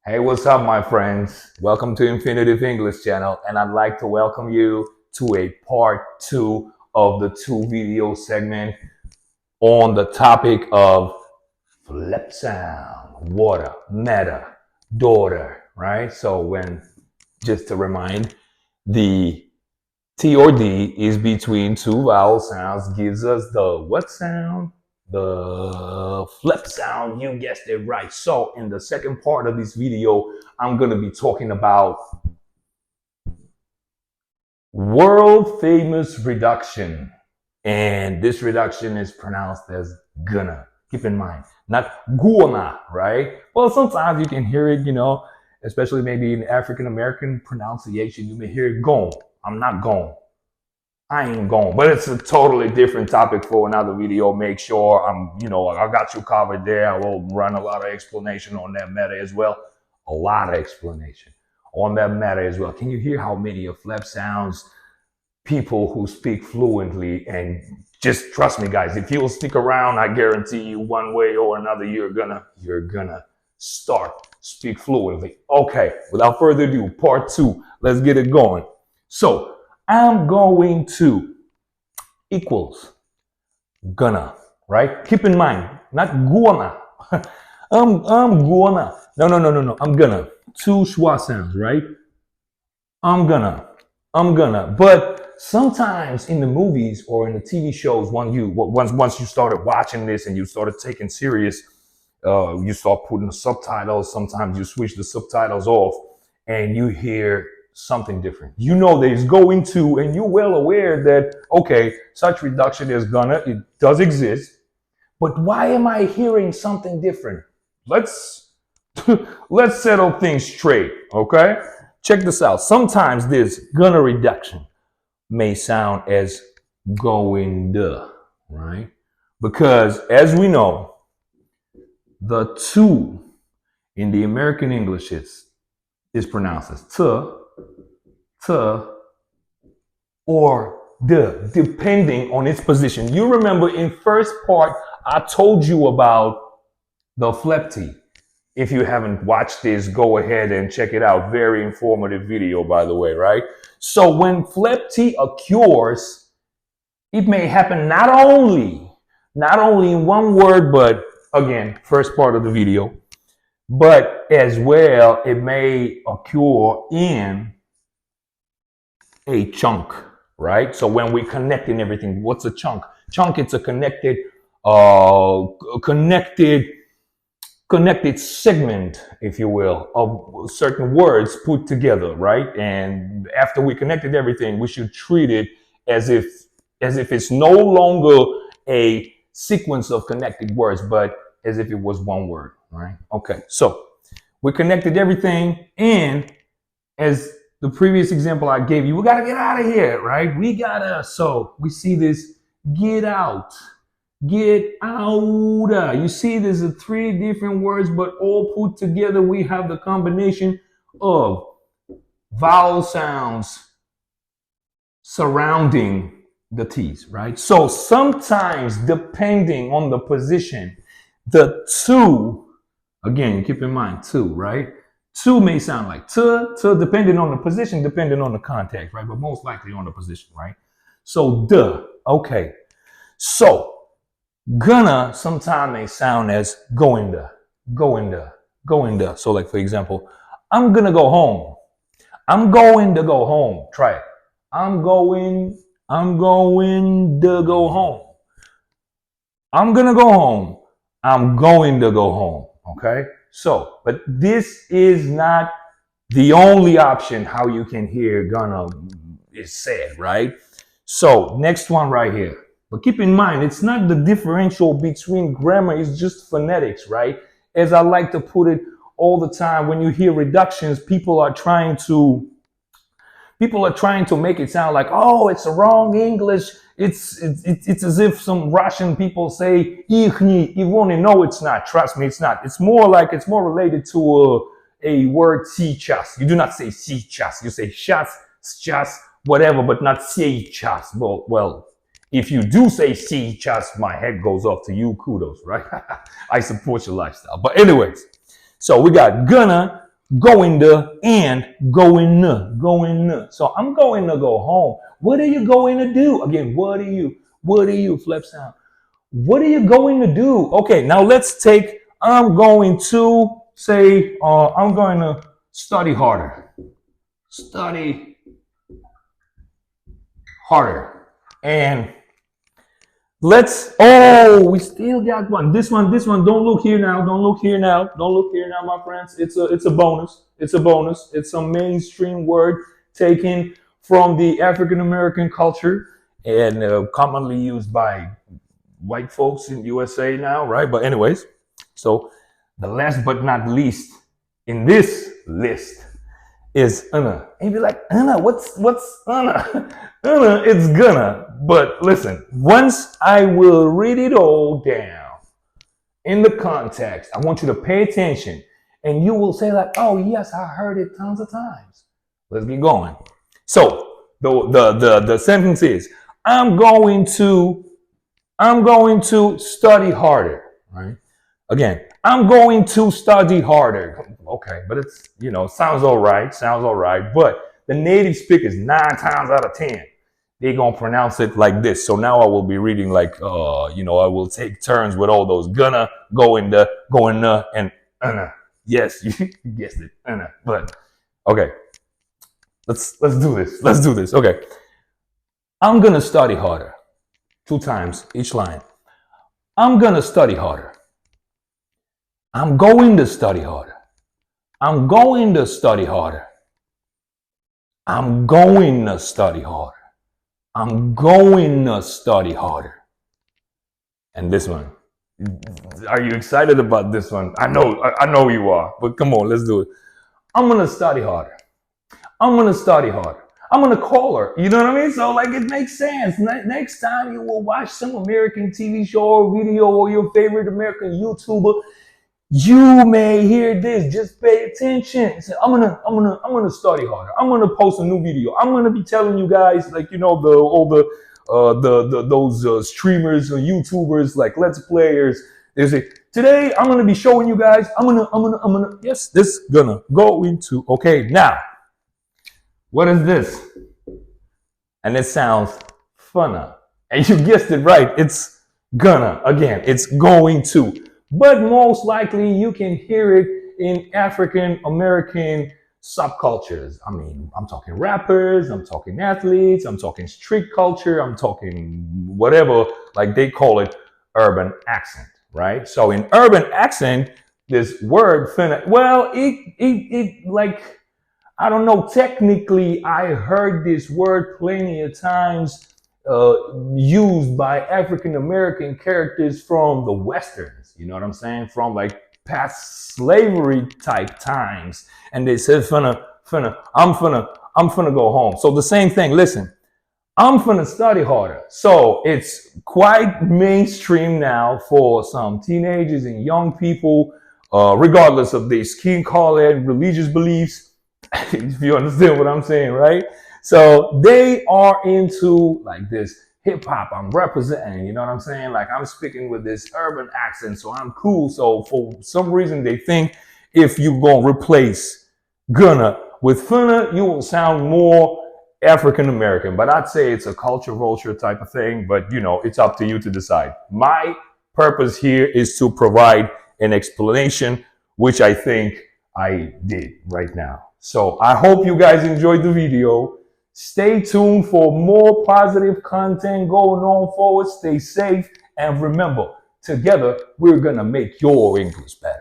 Hey, what's up, my friends? Welcome to Infinitive English channel, and I'd like to welcome you to a part 2 of the 2 video segment on the topic of flip sound, water, meta, daughter, right? So just to remind, the T or D is between two vowel sounds, gives us the what sound? The flip sound. You guessed it right. So in the second part of this video, I'm going to be talking about world famous reduction. And this reduction is pronounced as gonna. Keep in mind, not gonna, right? Well, sometimes you can hear it, especially maybe in African American pronunciation, you may hear it gone. I'm not gone. I ain't gone. But it's a totally different topic for another video. Make sure I got you covered there. I will run a lot of explanation on that meta as well. A lot of explanation on that meta as well. Can you hear how many of flip sounds people who speak fluently, and just trust me, guys, if you'll stick around, I guarantee you one way or another, you're gonna start speak fluently. Okay, without further ado, part 2. Let's get it going. So I'm going to equals gonna, right? Keep in mind, not gonna. I'm gonna. No. I'm gonna. Two schwa sounds, right? I'm gonna. But sometimes in the movies or in the TV shows, once you started watching this and you started taking serious, you start putting the subtitles. Sometimes you switch the subtitles off and you hear something different. You know there's going to, and you're well aware that, okay, such reduction is gonna, it does exist, but why am I hearing something different? Let's settle things straight, okay? Check this out. Sometimes this gonna reduction may sound as going to, right? Because as we know, the to in the American English is pronounced as to, or the, depending on its position. You remember in first part, I told you about the flip T. If you haven't watched this, go ahead and check it out. Very informative video, by the way, right? So when flip T occurs, it may happen not only in one word, but again, first part of the video, but as well, it may occur in a chunk, right? So when we're connecting everything, what's a chunk? Chunk, it's a connected segment, if you will, of certain words put together, right? And after we connected everything, we should treat it as if it's no longer a sequence of connected words, but as if it was one word, right? Okay, so we connected everything, and as the previous example I gave you, we got to get out of here, right? So we see this get out. You see, there's 3 different words, but all put together, we have the combination of vowel sounds surrounding the T's, right? So sometimes, depending on the position, the to, again, keep in mind, to, right? To may sound like to, depending on the position, depending on the context, right? But most likely on the position, right? So the, okay. So gonna sometimes may sound as going to. So like, for example, I'm gonna go home. I'm going to go home. Try it. I'm going to go home. I'm gonna go home. I'm going to go home. Okay? So, but this is not the only option how you can hear gonna is said, right? So, next one right here. But keep in mind, it's not the differential between grammar, it's just phonetics, right? As I like to put it all the time, when you hear reductions, people are trying to make it sound like, oh, it's a wrong English. It's as if some Russian people say ихний, ивони. No, it's not. Trust me, it's not. It's more related to a word сейчас. You do not say сейчас. You say сейчас, whatever, but not сейчас. Well, if you do say сейчас, my head goes off to you. Kudos, right? I support your lifestyle. But anyways, so we got gonna, going to, and going to, going to. So I'm going to go home. What are you going to do? Again, what are you, flip sound. What are you going to do? Okay, now let's take, I'm going to say, I'm going to study harder. Study harder. And let's, oh, we still got one. This one, don't look here now. Don't look here now. Don't look here now, my friends. It's a bonus. It's a bonus. It's a mainstream word taken from the African American culture and commonly used by white folks in USA now, right? But anyways, so the last but not least in this list is "una." And you be like, "Una, what's "una"? "Una," it's gonna. But listen, once I will read it all down in the context, I want you to pay attention, and you will say like, "Oh yes, I heard it tons of times." Let's get going. So the sentence is, I'm going to study harder, right? Again, I'm going to study harder. Okay, but it's, sounds all right. But the native speakers, 9 times out of 10, they're going to pronounce it like this. So now I will be reading like, I will take turns with all those gonna, going to, and yes, you guessed it, but okay. Let's do this. Okay. I'm going to study harder. 2 times each line. I'm going to study harder. I'm going to study harder. I'm going to study harder. I'm going to study harder. I'm going to study harder. And this one. Are you excited about this one? I know you are, but come on, let's do it. I'm going to study harder. I'm going to study harder. I'm going to call her. You know what I mean? So like, it makes sense. Next time you will watch some American TV show or video or your favorite American YouTuber, you may hear this. Just pay attention. Say, I'm gonna study harder. I'm gonna post a new video. I'm gonna be telling you guys, like, those streamers or YouTubers, like Let's Players. They say, today I'm gonna be showing you guys. I'm gonna. Yes, this gonna go into. Okay, now. What is this? And it sounds funna. And you guessed it right. It's gonna. Again, it's going to. But most likely you can hear it in African American subcultures. I mean, I'm talking rappers, I'm talking athletes, I'm talking street culture, I'm talking whatever, like they call it urban accent, right? So in urban accent, this word finna, well, it like, I don't know, technically, I heard this word plenty of times used by African American characters from the Westerns. You know what I'm saying? From like past slavery type times. And they said, I'm finna go home. So the same thing, listen, I'm finna study harder. So it's quite mainstream now for some teenagers and young people, regardless of their skin color and religious beliefs. If you understand what I'm saying, right? So they are into like this hip hop. I'm representing, you know what I'm saying? Like I'm speaking with this urban accent, so I'm cool. So for some reason they think if you gonna replace gonna with finna, you will sound more African American. But I'd say it's a culture vulture type of thing. But it's up to you to decide. My purpose here is to provide an explanation, which I think I did right now. So I hope you guys enjoyed the video. Stay tuned for more positive content going on forward. Stay safe. And remember, together, we're going to make your English better.